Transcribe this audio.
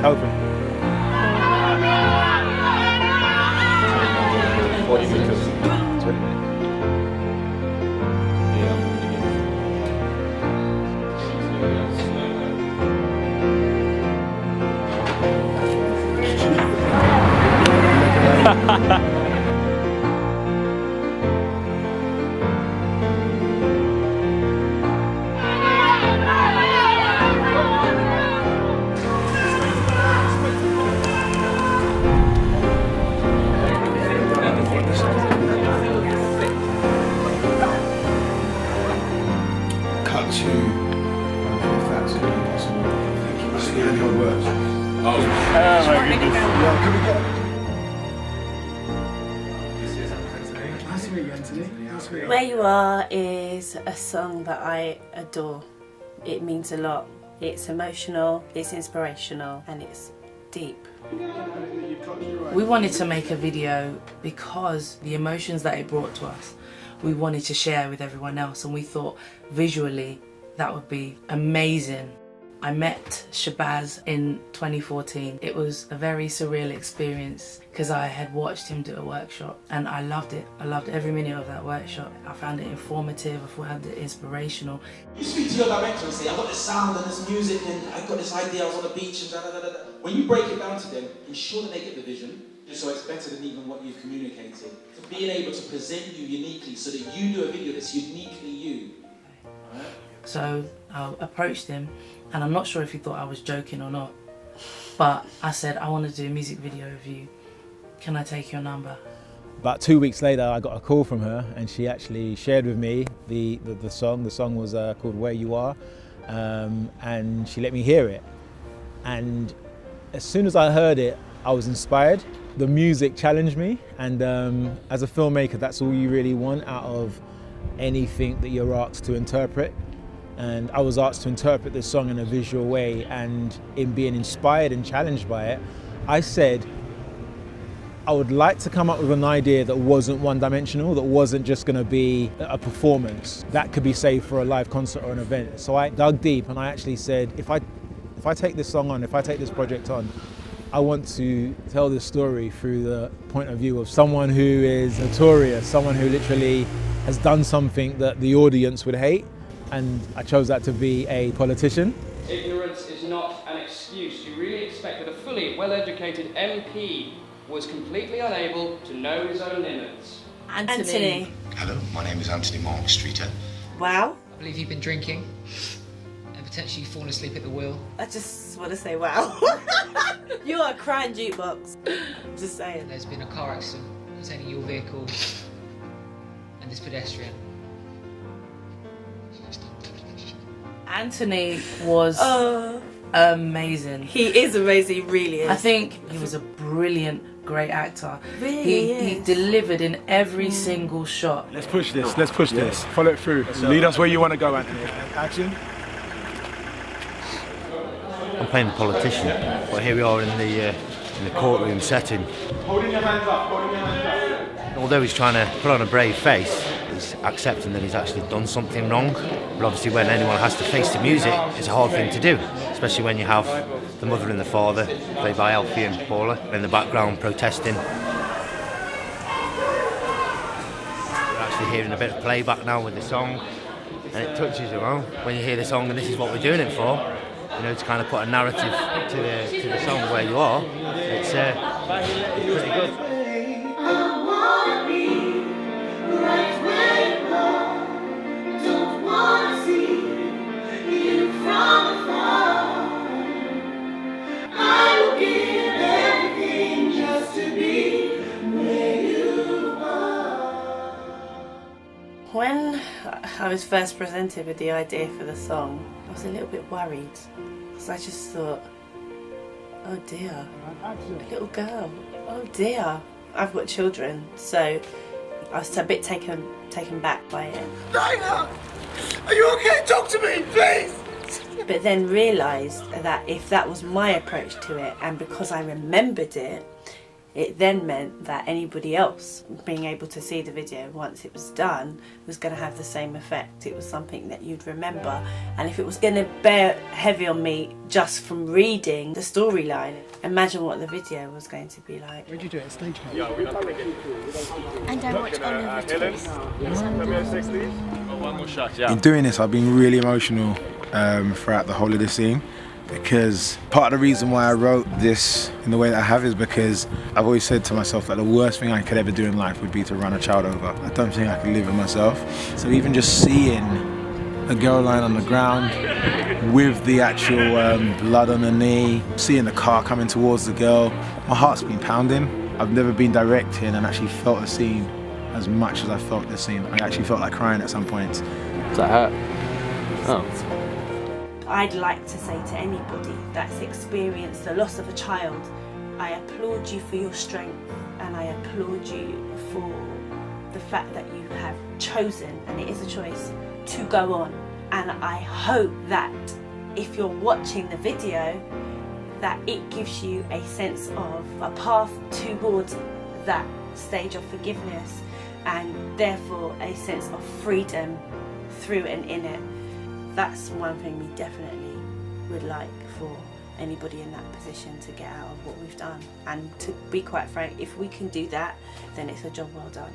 Helping. What do you think of 20 minutes? Cut to if that's possible. Thank you. See how it works. Oh my goodness. Yeah, can we get? Nice to meet you, Anthony. Nice to meet you. Where You Are is a song that I adore. It means a lot. It's emotional, it's inspirational, and it's deep. We wanted to make a video because the emotions that it brought to us, we wanted to share with everyone else, and we thought visually that would be amazing. I met Shabazz in 2014. It was a very surreal experience because I had watched him do a workshop and I loved it. I loved every minute of that workshop. I found it informative, I found it inspirational. You speak to your director and say, I've got this sound and this music and I've got this idea, I was on the beach and da da da da. When you break it down to them, ensure that they get the vision, just so it's better than even what you've communicated. So being able to present you uniquely so that you do a video that's uniquely you. Right? So I approached him, and I'm not sure if he thought I was joking or not, but I said, I want to do a music video with you. Can I take your number? About 2 weeks later, I got a call from her, and she actually shared with me the song. The song was called Where You Are, and she let me hear it. And as soon as I heard it, I was inspired. The music challenged me, and as a filmmaker, that's all you really want out of anything that you're asked to interpret. And I was asked to interpret this song in a visual way, and in being inspired and challenged by it, I said I would like to come up with an idea that wasn't one-dimensional, that wasn't just going to be a performance that could be saved for a live concert or an event. So I dug deep and I actually said, if I take this song on, if I take this project on, I want to tell this story through the point of view of someone who is notorious, someone who literally has done something that the audience would hate. And I chose that to be a politician. Ignorance is not an excuse. You really expect that a fully well-educated MP was completely unable to know his own limits. Anthony. Hello, my name is Anthony Mark Streeter. Wow. I believe you've been drinking and potentially fallen asleep at the wheel. I just want to say wow. You are a crying jukebox. Just saying. There's been a car accident containing your vehicle and this pedestrian. Anthony was amazing. He is amazing, he really is. I think he was a brilliant, great actor. Really He delivered in every single shot. Let's push this. Let's push this. Follow it through. Lead us where you want to go, Anthony. Action. I'm playing the politician, but here we are in the courtroom setting. Holding your hands up. Holding your hands up. Although he's trying to put on a brave face, he's accepting that he's actually done something wrong. But obviously when anyone has to face the music, it's a hard thing to do, especially when you have the mother and the father, played by Alfie and Paula, in the background protesting. We're actually hearing a bit of playback now with the song, and it touches you home when you hear the song, and this is what we're doing it for. You know, to kind of put a narrative to the song Where You Are. It's pretty good. When I was first presented with the idea for the song, I was a little bit worried because I just thought, oh dear, a little girl, oh dear. I've got children, so I was a bit taken back by it. Dinah! Are you okay? Talk to me, please! But then realised that if that was my approach to it, and because I remembered it, It then meant that anybody else being able to see the video once it was done was going to have the same effect. It was something that you'd remember, and if it was going to bear heavy on me just from reading the storyline, imagine what the video was going to be like. Where did you do it? At Stagehand? And I watch Oliver In doing this, I've been really emotional throughout the whole of the scene, because part of the reason why I wrote this in the way that I have is because I've always said to myself that the worst thing I could ever do in life would be to run a child over. I don't think I could live with myself. So even just seeing a girl lying on the ground with the actual blood on her knee, seeing the car coming towards the girl, my heart's been pounding. I've never been directing and actually felt a scene as much as I felt this scene. I actually felt like crying at some points. Does that hurt? Oh. I'd like to say to anybody that's experienced the loss of a child, I applaud you for your strength, and I applaud you for the fact that you have chosen, and it is a choice, to go on. And I hope that if you're watching the video, that it gives you a sense of a path towards that stage of forgiveness, and therefore a sense of freedom through and in it. That's one thing we definitely would like for anybody in that position to get out of what we've done. And to be quite frank, if we can do that, then it's a job well done.